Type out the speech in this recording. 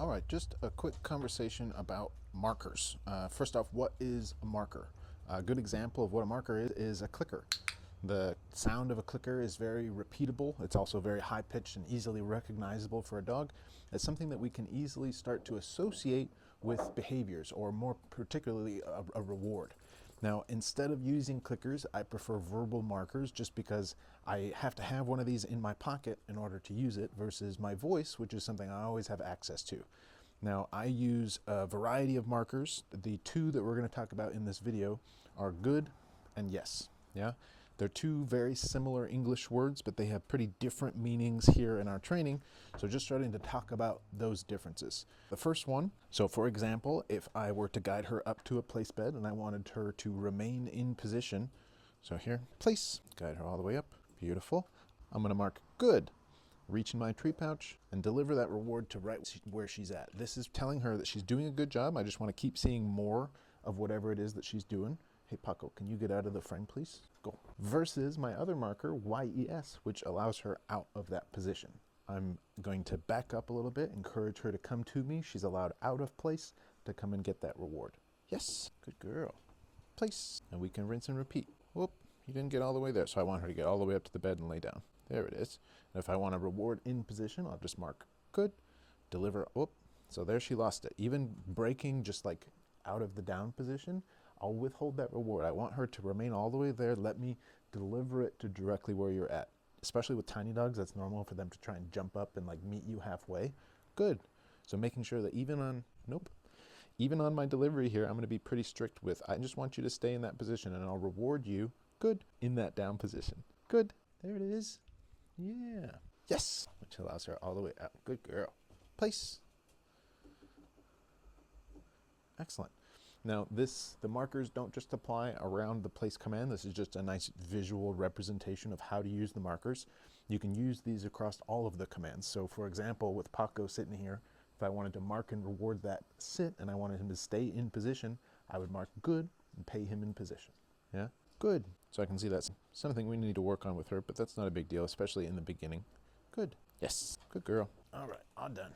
All right, just a quick conversation about markers. First off, what is a marker? A good example of what a marker is a clicker. The sound of a clicker is very repeatable. It's also very high-pitched and easily recognizable for a dog. It's something that we can easily start to associate with behaviors, or more particularly a reward. Now, instead of using clickers, I prefer verbal markers just because I have to have one of these in my pocket in order to use it versus my voice, which is something I always have access to. Now, I use a variety of markers. The two that we're going to talk about in this video are good and yes. Yeah, they're two very similar English words, but they have pretty different meanings here in our training. So just starting to talk about those differences. The first one, so for example, if I were to guide her up to a place bed and I wanted her to remain in position, so here, place, guide her all the way up, beautiful. I'm going to mark good, reach in my tree pouch and deliver that reward to right where she's at. This is telling her that she's doing a good job. I just want to keep seeing more of whatever it is that she's doing. Hey Paco, can you get out of the frame, please? Go. Versus my other marker, YES, which allows her out of that position. I'm going to back up a little bit, encourage her to come to me. She's allowed out of place to come and get that reward. Yes, good girl. Place. And we can rinse and repeat. Whoop, you didn't get all the way there, so I want her to get all the way up to the bed and lay down. There it is. And if I want a reward in position, I'll just mark good, deliver, whoop. So there she lost it. Even breaking just like out of the down position, I'll withhold that reward. I want her to remain all the way there. Let me deliver it to directly where you're at. Especially with tiny dogs, that's normal for them to try and jump up and like meet you halfway. Good. So making sure that even on my delivery here, I'm going to be pretty strict with, I just want you to stay in that position and I'll reward you, good, in that down position. Good. There it is. Yeah. Yes. Which allows her all the way out. Good girl. Place. Excellent. Now the markers don't just apply around the place command. This is just a nice visual representation of how to use the markers. You can use these across all of the commands. So for example, with Paco sitting here, if I wanted to mark and reward that sit and I wanted him to stay in position, I would mark good and pay him in position. Yeah, good. So I can see that's something we need to work on with her, but that's not a big deal, especially in the beginning. Good. Yes, good girl. All right, all done.